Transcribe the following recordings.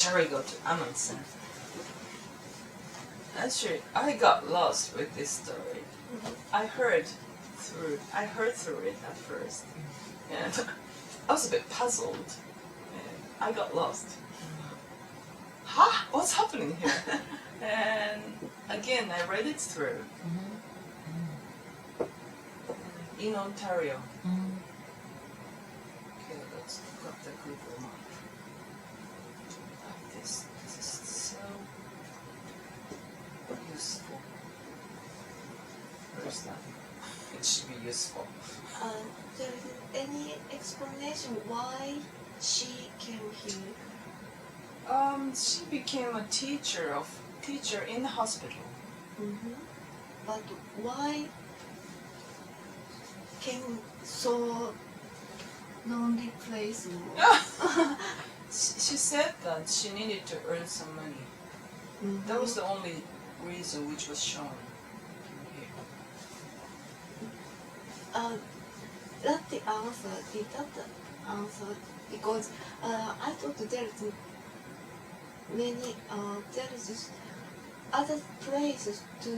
Here we go to Amundsen. Actually, I got lost with this story. I heard through it at first, and I was a bit puzzled. And I got lost. Huh? What's happening here? And again, I read it through. In Ontario. Okay, let's look up the Google map. This is so useful. Where's that? It should be useful. There is any explanation why she came here? She became a teacher in the hospital. But why came so lonely place? She said that she needed to earn some money. That was the only reason which was shown here. That's the answer. Is that the answer? Because I thought there is many there is other places to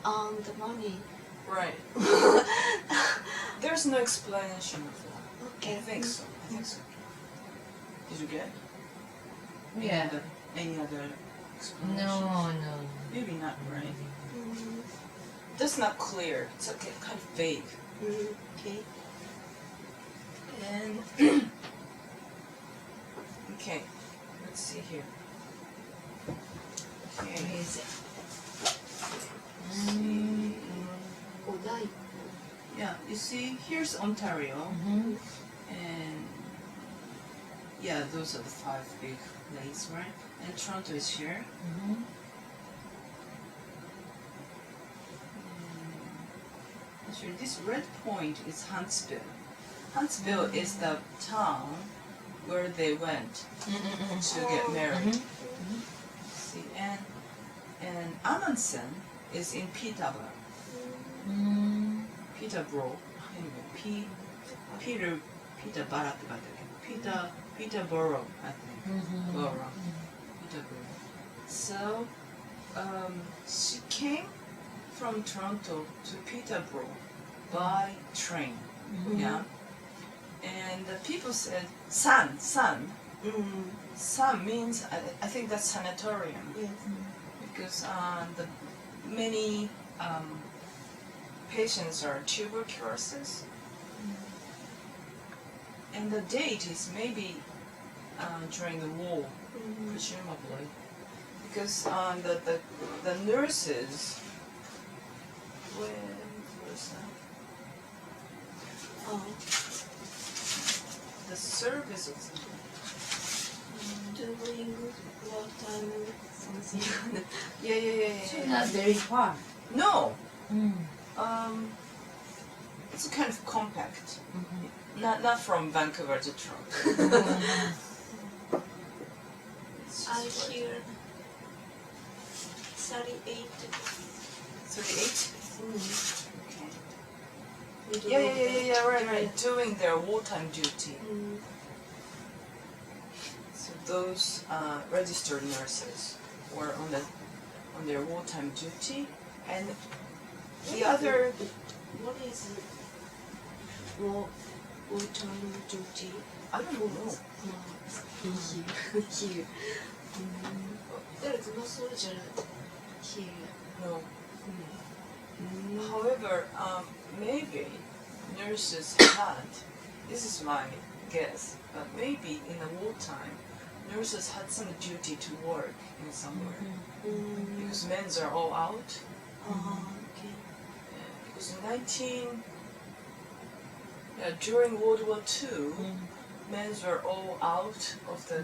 earn the money. Right. There's no explanation of that. Okay. I think so. Did you get? Yeah. Any other explanation? No. Maybe not, right? That's not clear. It's okay, kind of vague. Okay. And okay, let's see here. Okay. Where is it? Odai. Yeah, you see, here's Ontario, and yeah, those are the 5 big lakes, right? And Toronto is here. Actually, this red point is Huntsville. Huntsville is the town where they went to get married. See, and Amundsen is in Peterborough. Peterborough. Anyway, Peterborough, I think. Borough. Peterborough. So, she came from Toronto to Peterborough by train. Yeah. And the people said, "San." San means, I think that's sanatorium. Yes. Because the many patients are tuberculosis. And the date is maybe during the war, presumably. Because the nurses, when was that? The service of During wartime something. yeah. Not very far. No. It's kind of compact. Not from Vancouver to Toronto. I hear 38. 38? Okay. Yeah, right. Doing their wartime duty. So those registered nurses were on their wartime duty, and the other. What is wartime duty? I don't know. Here. There is no soldier here. No. However, maybe nurses had. This is my guess, but maybe in the wartime, nurses had some duty to work in somewhere because men's are all out. Okay. Because during World War II, men's were all out of the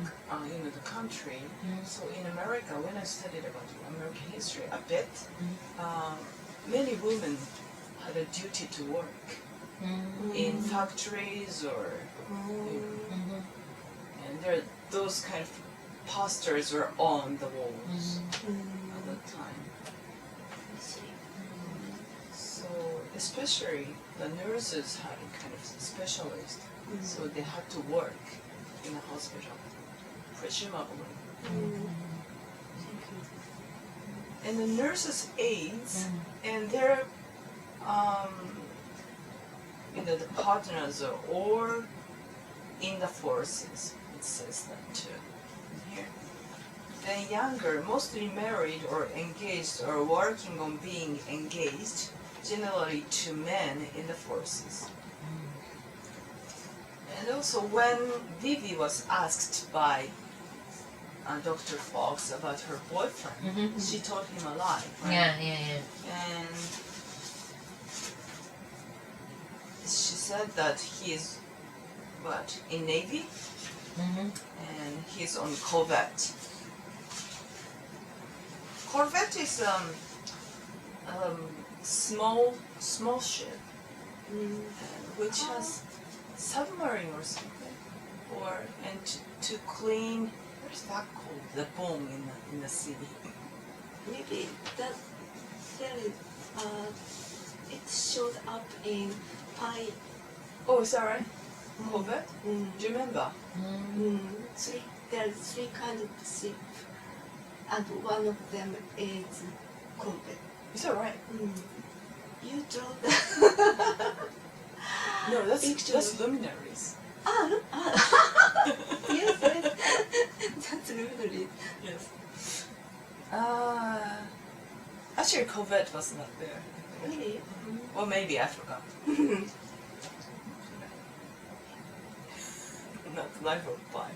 the country. So in America, when I studied about American history a bit, many women had a duty to work in factories or, and those kind of posters were on the walls at that time. So especially the nurses had a kind of specialist, so they had to work in a hospital presumably. Thank And the nurses' aides and their the partners or in the forces. It says that too. Here. Then younger, mostly married or engaged or working on being engaged, generally to men in the forces. And also when Vivi was asked by Dr. Fox about her boyfriend, she told him a lie, right? And she said that he's in Navy, and he's on Corvette. Corvette is small ship, which has submarine or something, to clean. What's that called? The bomb in the sea. Maybe that there is, it showed up in Pi. Oh, is that right? Corvette? Do you remember? There are 3 kinds of ship, and one of them is Corvette. Is that right? You draw that. No, that's Picture. luminaries. Yes, that's really. Yes. Actually, Corvette was not there. Really? Or maybe I forgot. Not Life of Pi.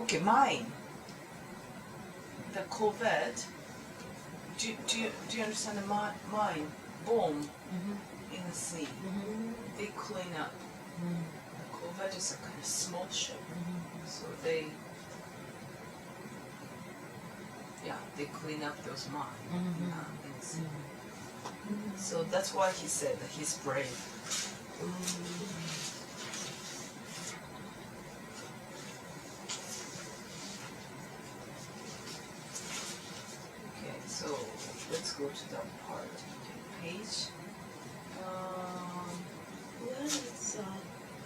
Okay, mine. The Corvette. Do you understand the mine? Bomb in the sea. They clean up. The Corvette is a kind of small ship, so they clean up those mines in the sea. So that's why he said that he's brave. Okay, so let's go to that part. Page. Where is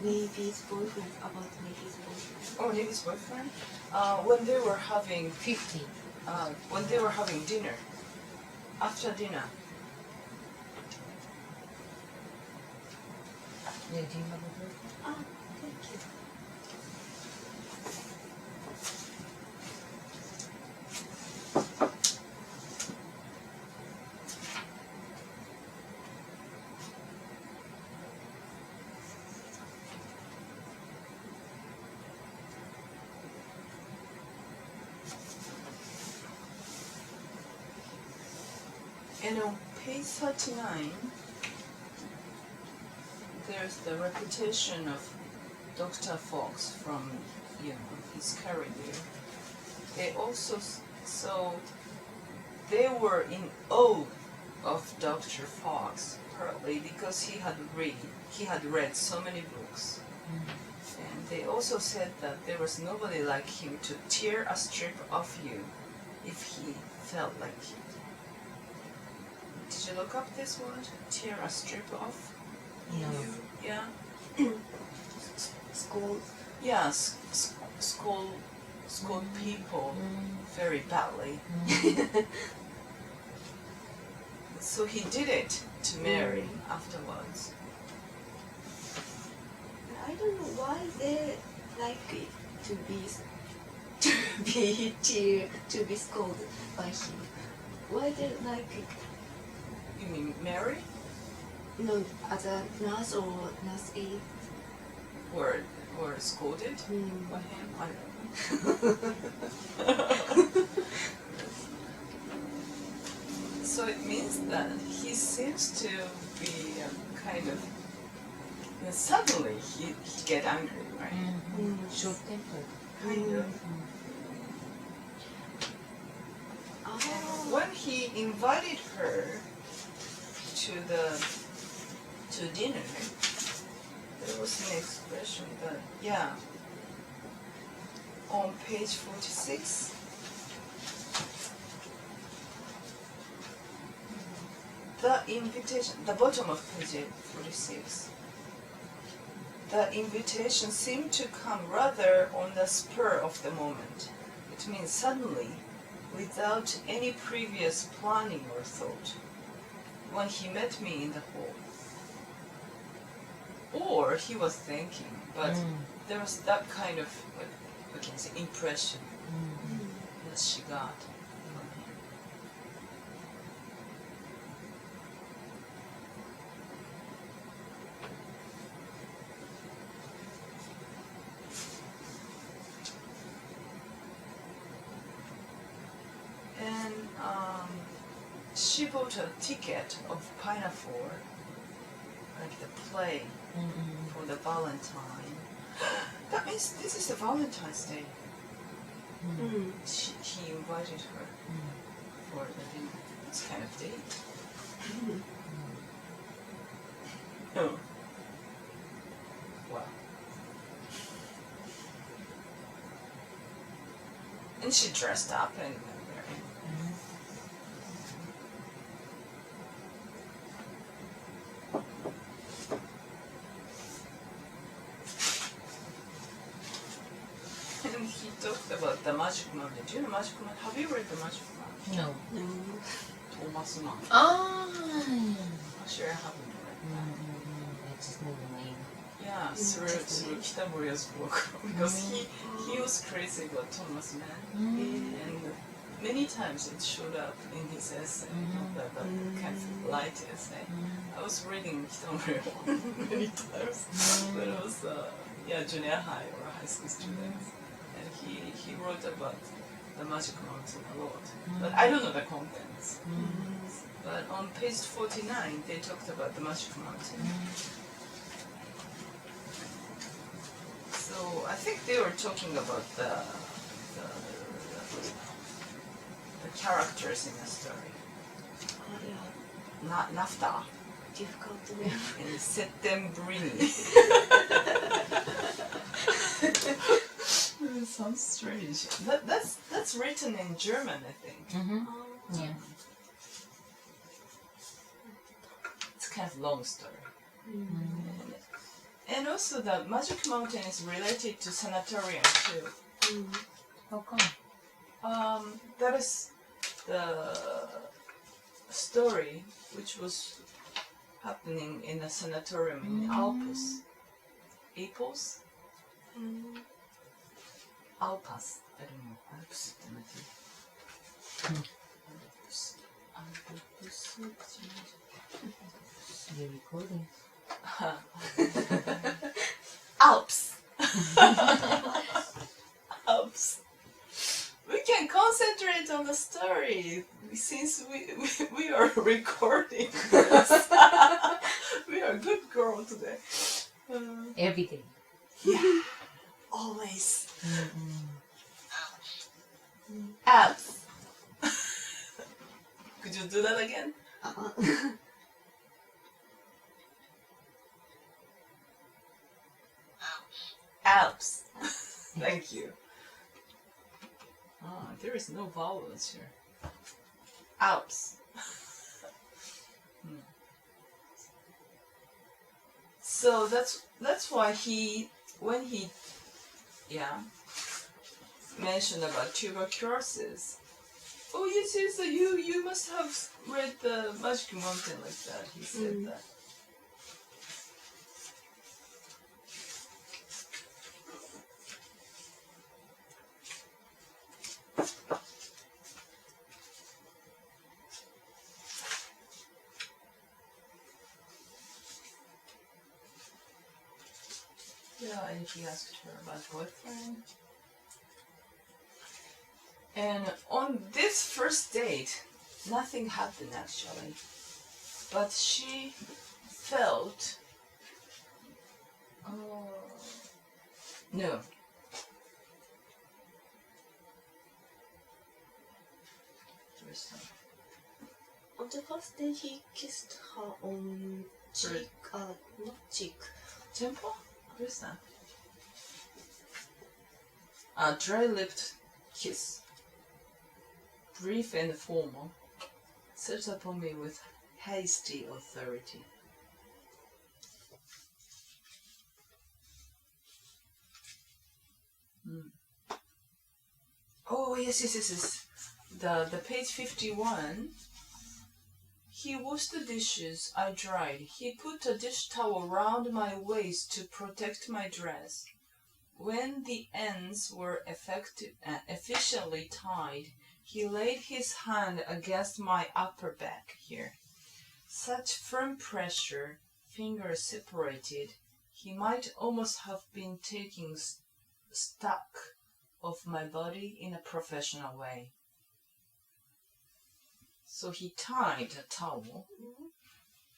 Navy's boyfriend? About Navy's boyfriend? Oh, Navy's boyfriend? When they were having 50. When they were having dinner. After dinner. Yeah, do you have a boyfriend? Thank you. And on page 39, there's the reputation of Dr. Fox from, his career. They also, they were in awe of Dr. Fox, partly because he had read so many books. And they also said that there was nobody like him to tear a strip off you if he felt like it. Did you look up this word? Tear a strip off? No. Yeah? School. Yeah, scold people very badly. So he did it to Mary afterwards. I don't know why they like it to be scolded by him. Why they like it? You mean Mary? No, as a nurse or nurse aide. Were scolded by him? I don't know. So it means that he seems to be kind of suddenly he get angry, right? Short tempered. Kind of. Oh. When he invited her to dinner, there was an expression that, on page 46, the invitation, the bottom of page 46, the invitation seemed to come rather on the spur of the moment. It means suddenly, without any previous planning or thought, when he met me in the hall. Or he was thinking, but there was that kind of, what can I say, impression that she got from him. And she bought a ticket of Pinafore, like the play, for the Valentine. That means this is the Valentine's Day. He invited her for the dinner. This kind of date. Oh. Wow. And she dressed up and went there. And he talked about the Magic Mountain. Do you know Magic Mountain? Have you read the Magic Mountain? No. Thomas Mann. Ah. Actually, I haven't read that. I just know the name. Yeah, through Kitamori's book. Because he was crazy about Thomas Mann. And many times it showed up in his essay, that kind of light essay. I was reading Kitamori many times when I was junior high or high school student. And he wrote about the Magic Mountain a lot. But I don't know the contents. But on page 49 they talked about the Magic Mountain. So I think they were talking about the characters in the story. Nafta difficult to remember. and Settembrini. It sounds strange. That's written in German, I think. Yeah. It's kind of long story. And also the Magic Mountain is related to sanatorium too. How come? That is the story which was happening in a sanatorium in Alpes. Alpes? Alpes. I don't know. Alpes. You're recording. Alps. Alps. We can concentrate on the story since we are recording this. We are a good girl today. Every day. Yeah, always. Alps. Could you do that again? Alps. Thank you. Ah, there is no vowels here. Alps. So that's why when he mentioned about tuberculosis. Oh yes, you must have read the Magic Mountain like that. He said that. Yeah, and he asked her about boyfriend. And on this first date, nothing happened actually. But she felt... no. On the first day, he kissed her on cheek, not cheek. Temple? What is that? A dry-lipped kiss. Brief and formal, set upon me with hasty authority. yes. The page 51. He washed the dishes I dried. He put a dish towel round my waist to protect my dress. When the ends were efficiently tied, he laid his hand against my upper back here. Such firm pressure, fingers separated, he might almost have been taking stock of my body in a professional way. So he tied a towel.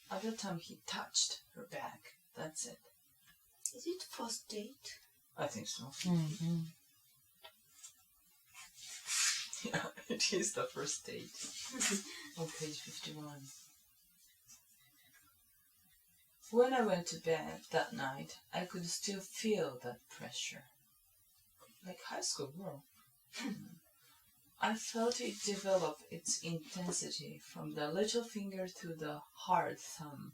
At the time he touched her back. That's it. Is it first date? I think so. Mm-hmm. Yeah, it is the first date. On page 51. When I went to bed that night, I could still feel that pressure. Like high school girl. I felt it develop its intensity from the little finger to the hard thumb.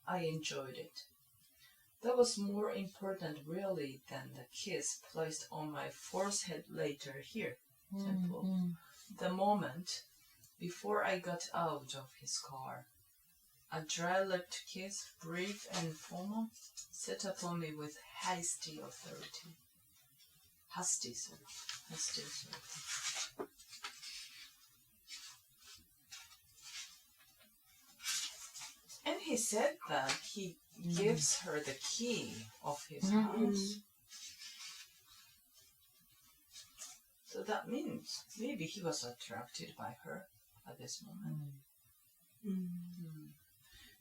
I enjoyed it. That was more important really than the kiss placed on my forehead later here, temple. The moment before I got out of his car. A dry-lipped kiss, brief and formal, set upon me with hasty authority. Hasty authority. And he said that he gives her the key of his house. So that means maybe he was attracted by her at this moment.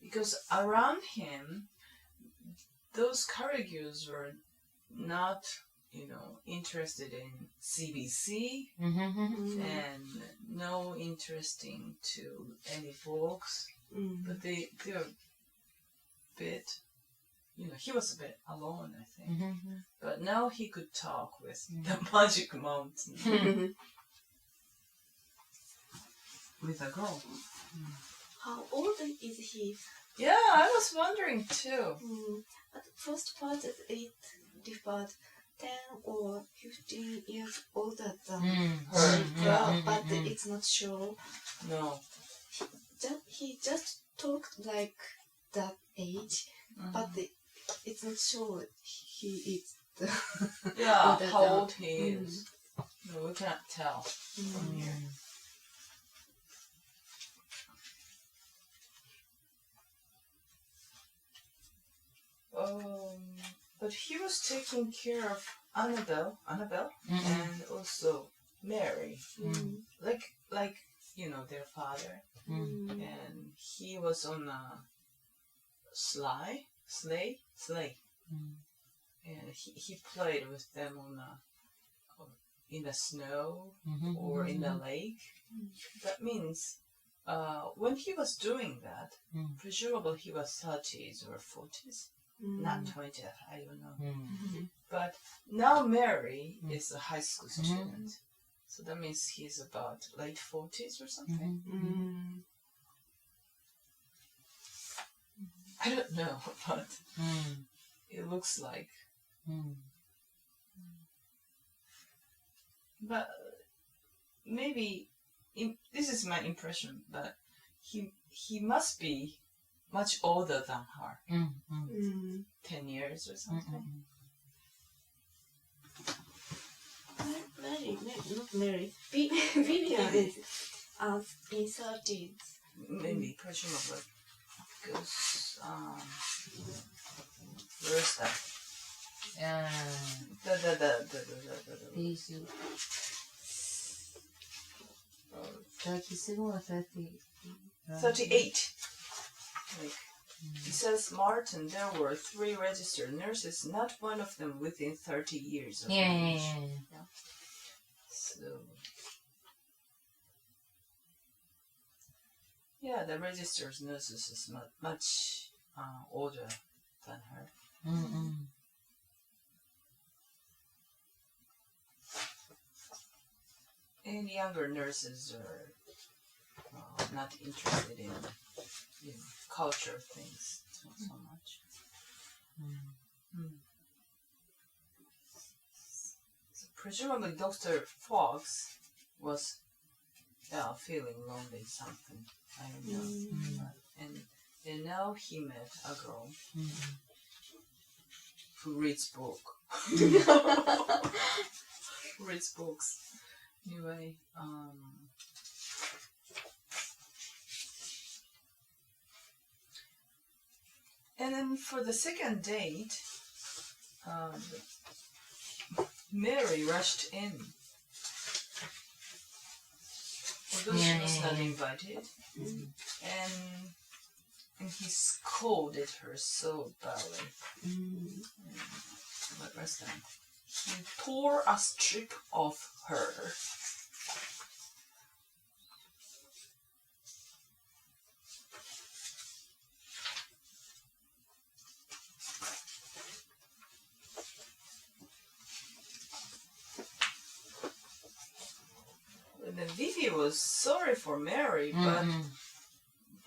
Because around him, those Karagyus were not, interested in CBC and no interesting to any books. But they're a bit, he was a bit alone, I think. But now he could talk with the magic mountain. With a girl. How old is he? Yeah, I was wondering too. At the first part it referred 10 or 15 years older than her girl, but it's not sure. No. He just talked like that age, but it's not sure he is the Yeah, how old he is. No, we cannot tell from here. But he was taking care of Annabelle, and also Mary, like their father, and he was on a sleigh, and he played with them in the snow or in the lake. That means when he was doing that, presumably he was 30s or 40s. Not 20, I don't know. But now Mary is a high school student. So that means he's about late 40s or something. I don't know, but it looks like. But maybe, this is my impression, but he must be much older than her. 10 years or something. Not Mary. Vivian is in 30s. Maybe, presumably. Because, where's that? Page 37 or 30? 38. It says, Martin, there were 3 registered nurses, not one of them within 30 years of age. Yeah. So, yeah, the registered nurses is much older than her. And younger nurses are not interested in culture things so much. So presumably Dr. Fox was feeling lonely something. I don't know. And now he met a girl who reads reads books. Anyway, and then for the second date, Mary rushed in. Although she was not invited, and he scolded her so badly. What was that? He tore a strip off her. And then Vivi was sorry for Mary,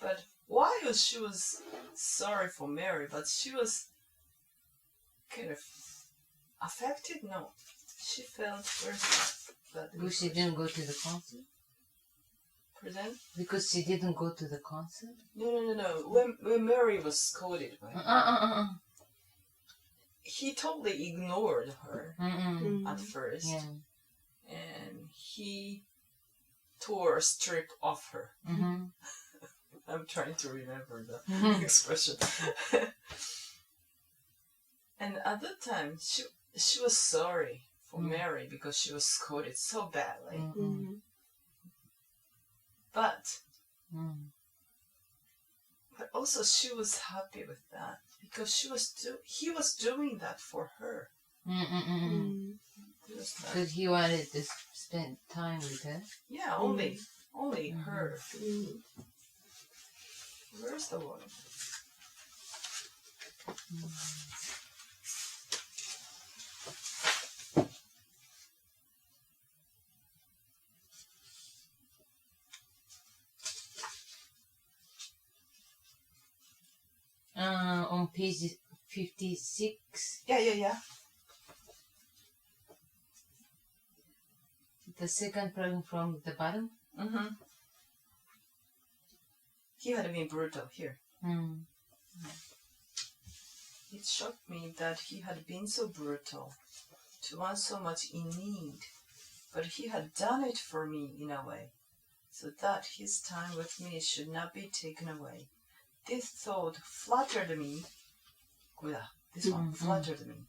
but while she was sorry for Mary, but she was kind of affected. No, she felt very sad. Because she didn't go to the concert? Pardon? Because she didn't go to the concert? No. When Mary was scolded by him, he totally ignored her at first. Yeah. And he tore a strip off her. I'm trying to remember the expression. And at that time, she was sorry for Mary because she was scolded so badly. But also she was happy with that because he was doing that for her. Because he wanted to spend time with her. Yeah, only her. Where's the one? On page 56. Yeah. The second problem from the bottom. He had been brutal here. It shocked me that he had been so brutal to one so much in need, but he had done it for me in a way, so that his time with me should not be taken away. This thought flattered me. This one flattered me,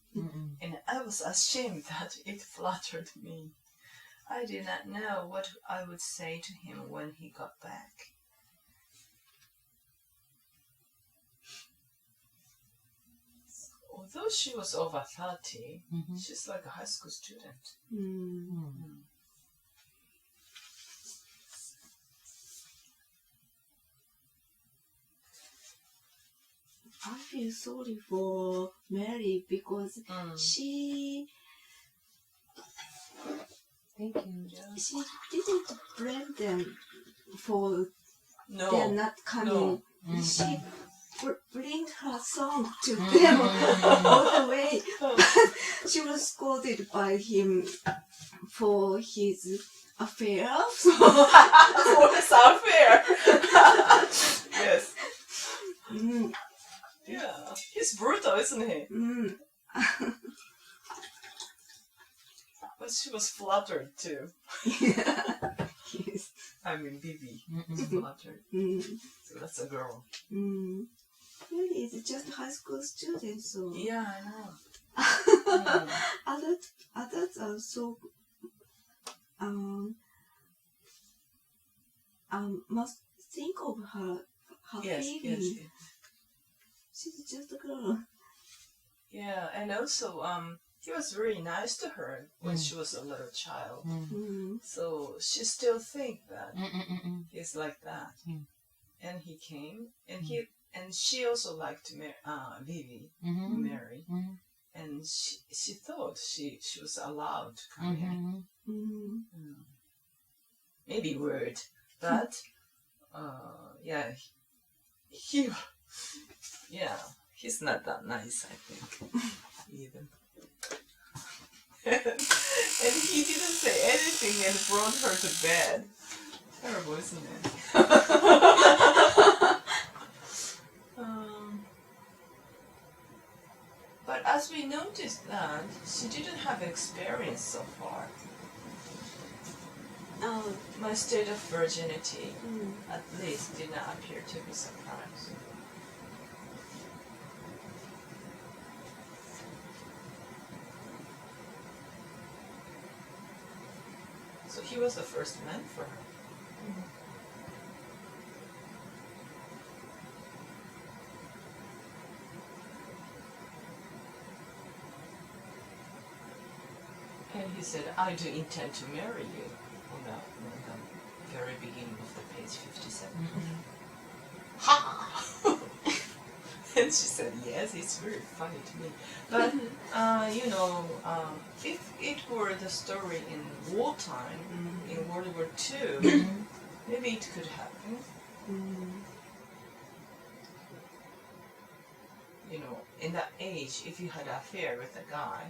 and I was ashamed that it flattered me. I did not know what I would say to him when he got back. Although she was over 30, she's like a high school student. I feel sorry for Mary because she Thank you. she didn't blame them for No. they're not coming. No. She bring her song to them all the way. She was scolded by him for his affair. For his affair. Yes. Yeah. He's brutal, isn't he? But she was flattered too. Yes. I mean, Bibi was flattered. So that's a girl. Really, it's just a high school student, so. Yeah, I know. Others are so must think of her Yes, feeling. yes. She's just a girl. Yeah, and also he was very nice to her when she was a little child. So she still think that he's like that. And he came, and she also liked Vivi, Mary, and she thought she was allowed to come in. Maybe weird, but yeah, he's not that nice, I think, either. and he didn't say anything and brought her to bed. Terrible, isn't it? But as we noticed that she didn't have experience so far. Oh. My state of virginity, Mm. at least, did not appear to be surprised. So he was the first man for her. And he said, I do intend to marry you on the very beginning of the page 57. Ha! And she said, yes, it's very funny to me. But, if it were the story in wartime, in World War II, maybe it could happen. You know, in that age, if you had an affair with a guy,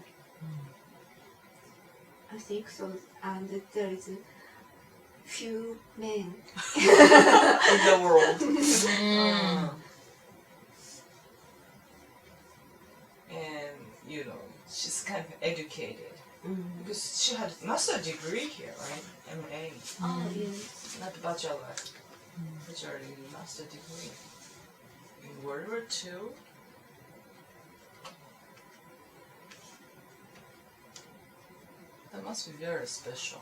I think so. And there is few men in the world. And, you know, she's kind of educated. Because she had master's degree here, right? MA. Oh, yes. Not bachelor. Bachelor degree, master's degree. In World War II. That must be very special.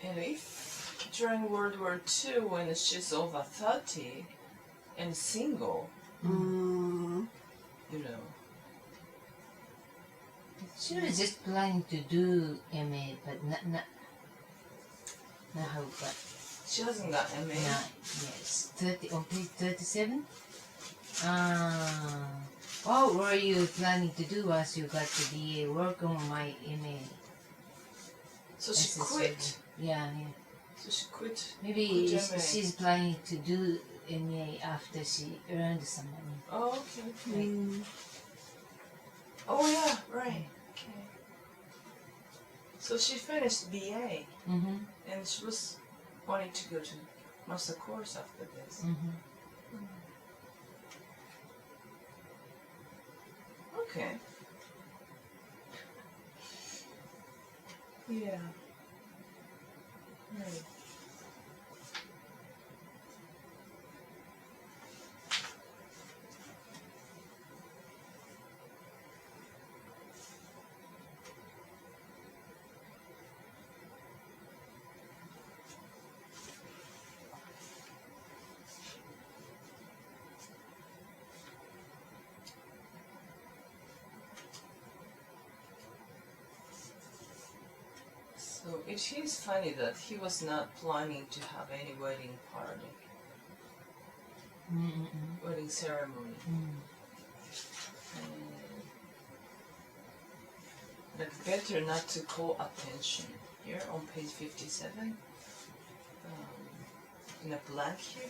And if during World War II, when she's over 30 and single, you know. She was just planning to do MA, but not how, but She hasn't got MA. yes, 30 on page 37. What were you planning to do as you got the BA? Work on my MA. So she quit. Yeah. So she quit. Maybe Quit MA. she's planning to do MA after she earned some money. Oh, okay. Oh, yeah, right. Okay. So she finished BA, and she was wanting to go to master course after this. Okay. Yeah. Right. So it is funny that he was not planning to have any wedding party, wedding ceremony. Like better not to call attention. Here on page 57, in a blank here.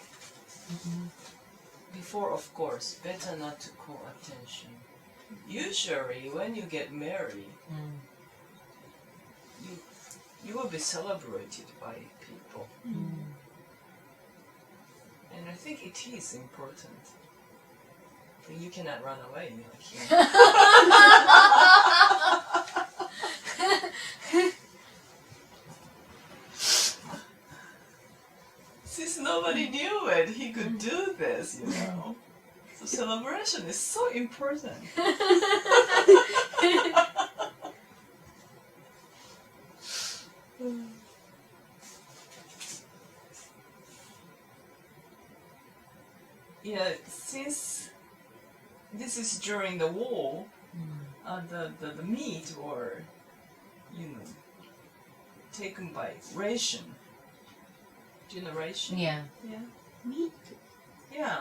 Before, of course, better not to call attention. Usually, when you get married, you will be celebrated by people. And I think it is important. But you cannot run away like him. Since nobody knew it, he could do this, you know. So celebration is so important. Yeah, since this is during the war, the meat were, you know, taken by ration. Do you know ration? Yeah. Yeah. Meat. Yeah.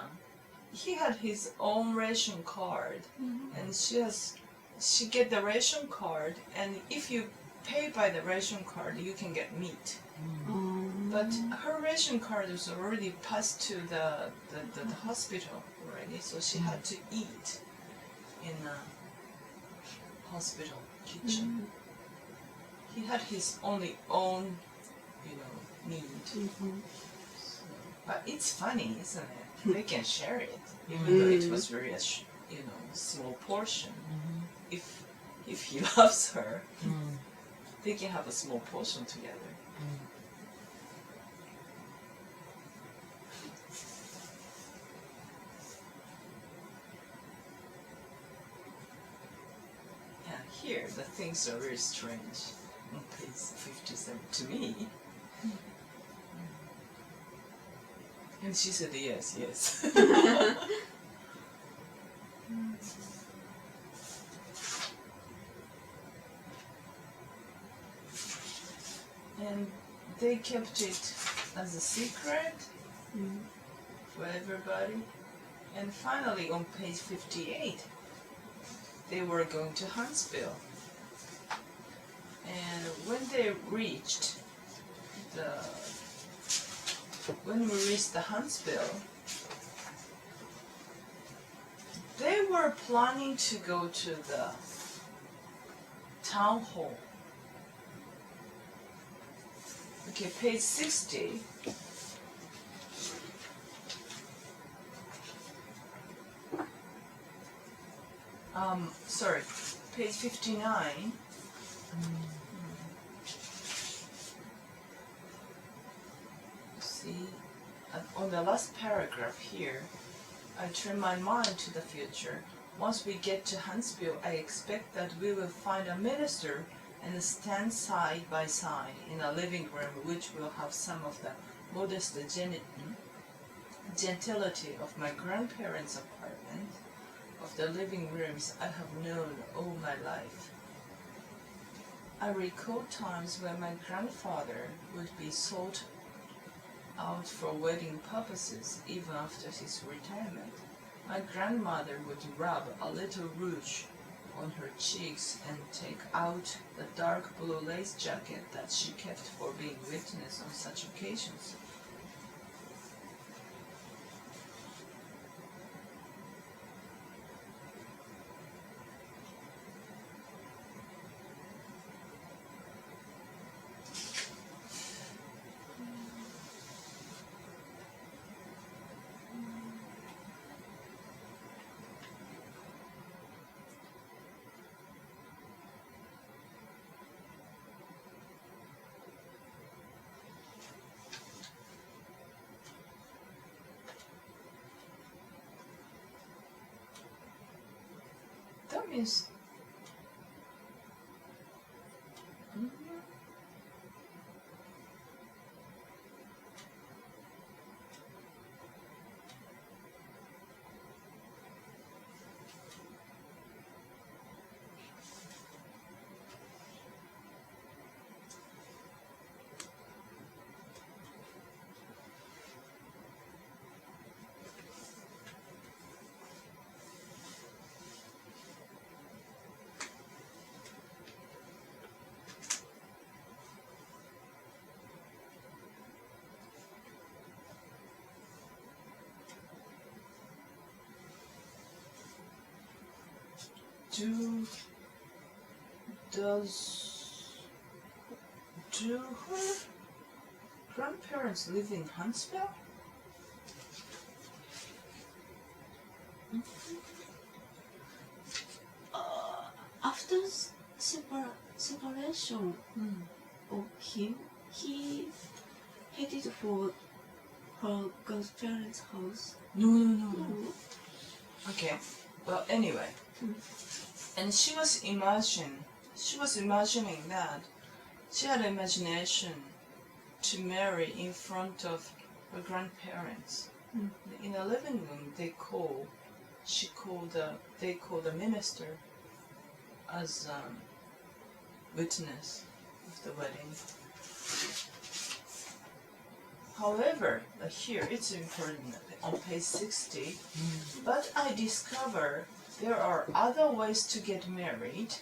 He had his own ration card, and she get the ration card, and if you pay by the ration card, you can get meat. Mm. But her ration card was already passed to the hospital already, so she had to eat in a hospital kitchen. He had his own, need. So, but it's funny, isn't it? They can share it, even though it was very, small portion. If he loves her, they can have a small portion together. And here, the things are very strange. On page 57 to me. And she said yes, yes. And they kept it as a secret for everybody. And finally, on page 58, they were going to Huntsville. And when we reached the Huntsville, they were planning to go to the town hall. Okay, page 60. Sorry, page 59. See, on the last paragraph here, I turn my mind to the future. Once we get to Huntsville, I expect that we will find a minister and stand side by side in a living room which will have some of the modest gentility of my grandparents' apartment, of the living rooms I have known all my life. I recall times when my grandfather would be sought out for wedding purposes even after his retirement. My grandmother would rub a little rouge on her cheeks and take out the dark blue lace jacket that she kept for being witness on such occasions. That means do her grandparents live in Huntsville? After separation of him, he headed for her grandparents' house. No. Okay. Well, anyway. And she was imagining that she had imagination to marry in front of her grandparents. In the living room, they call the minister as witness of the wedding. However, here it's important on page 60, but I discover there are other ways to get married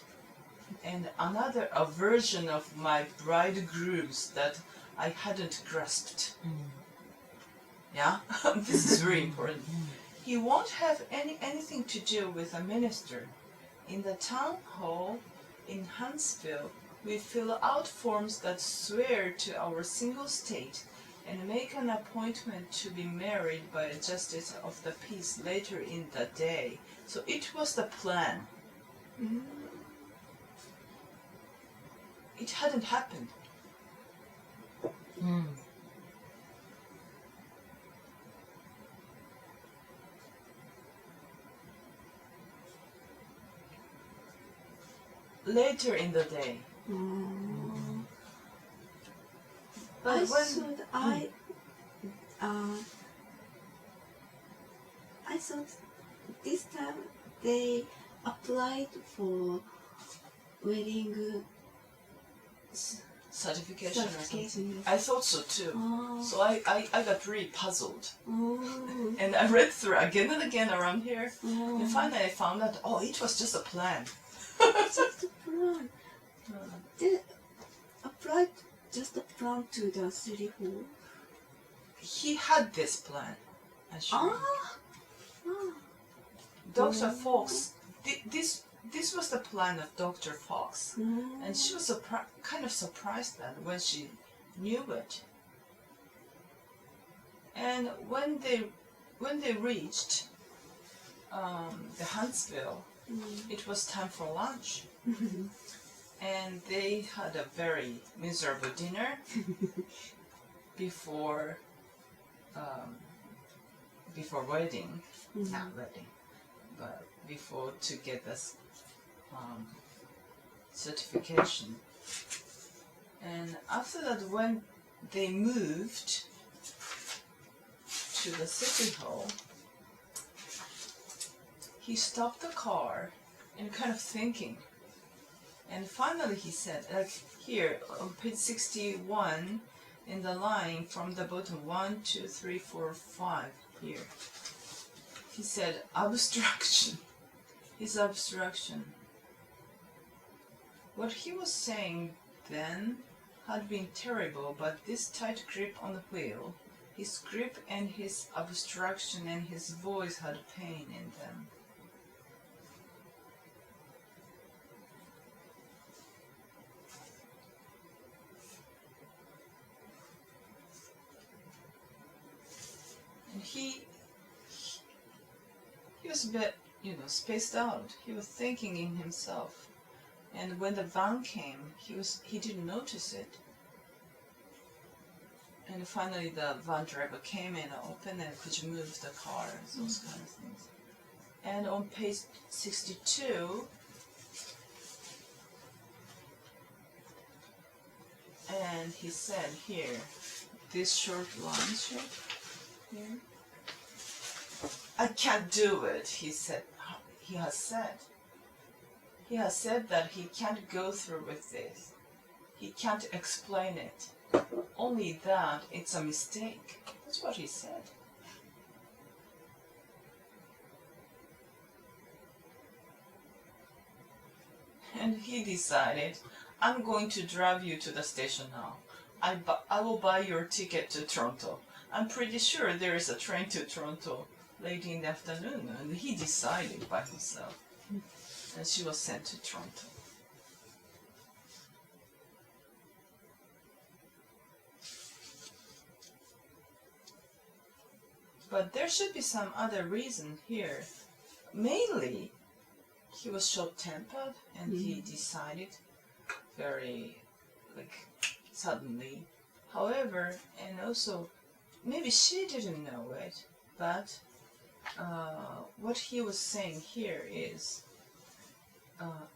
and another a version of my bridegrooms that I hadn't grasped. Yeah, this is very important. He won't have anything to do with a minister. In the town hall in Huntsville, we fill out forms that swear to our single state and make an appointment to be married by a justice of the peace later in the day. So it was the plan. It hadn't happened. Later in the day. But I thought this time they applied for wedding certification or something. certification. I thought so too. So I got really puzzled. Oh. And I read through again and again around here. And finally I found out, oh, it was just a plan. Just a plan. They applied just a plan to the city hall. He had this plan, actually. Dr. Fox, this was the plan of Dr. Fox. And she was kind of surprised then when she knew it. And when they reached the Huntsville, it was time for lunch. And they had a very miserable dinner before wedding, not wedding, but before to get this certification. And after that, when they moved to the city hall, he stopped the car and kind of thinking. And finally he said, like here on page 61 in the line from the bottom, 1, 2, 3, 4, 5 here. He said, abstraction. His abstraction. What he was saying then had been terrible, but this tight grip on the wheel, his grip and his abstraction and his voice had pain in them. And he was a bit, spaced out. He was thinking in himself. And when the van came, he didn't notice it. And finally the van driver came in and opened and could you move the car, those kind of things. And on page 62, and he said here, this short line here, I can't do it, he said. He has said that he can't go through with this. He can't explain it. Only that it's a mistake. That's what he said. And he decided, I'm going to drive you to the station now. I will buy your ticket to Toronto. I'm pretty sure there is a train to Toronto late in the afternoon. And he decided by himself. And she was sent to Toronto. But there should be some other reason here. Mainly, he was short-tempered and he decided very, suddenly. However, and also, maybe she didn't know it, but what he was saying here is,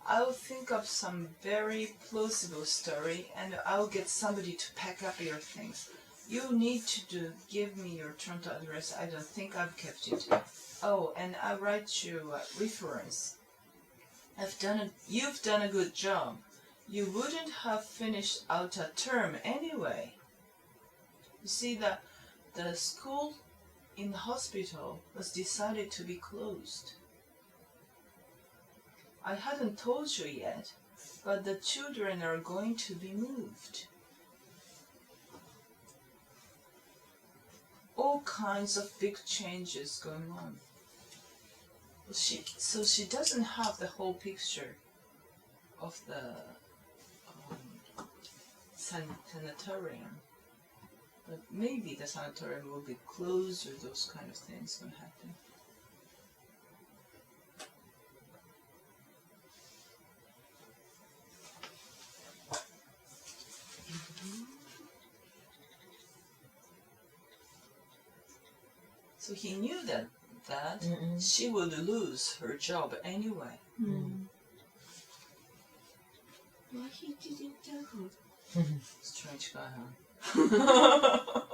I'll think of some very plausible story and I'll get somebody to pack up your things. You need to give me your Toronto address. I don't think I've kept it. Oh, and I'll write you a reference. You've done a good job. You wouldn't have finished out a term anyway. You see, the school in the hospital was decided to be closed. I hadn't told you yet, but the children are going to be moved. All kinds of big changes going on. So she doesn't have the whole picture of the sanitarium. But maybe the sanitarium will be closed or those kind of things will happen. So he knew that she would lose her job anyway. Why he didn't tell her? Strange guy, huh?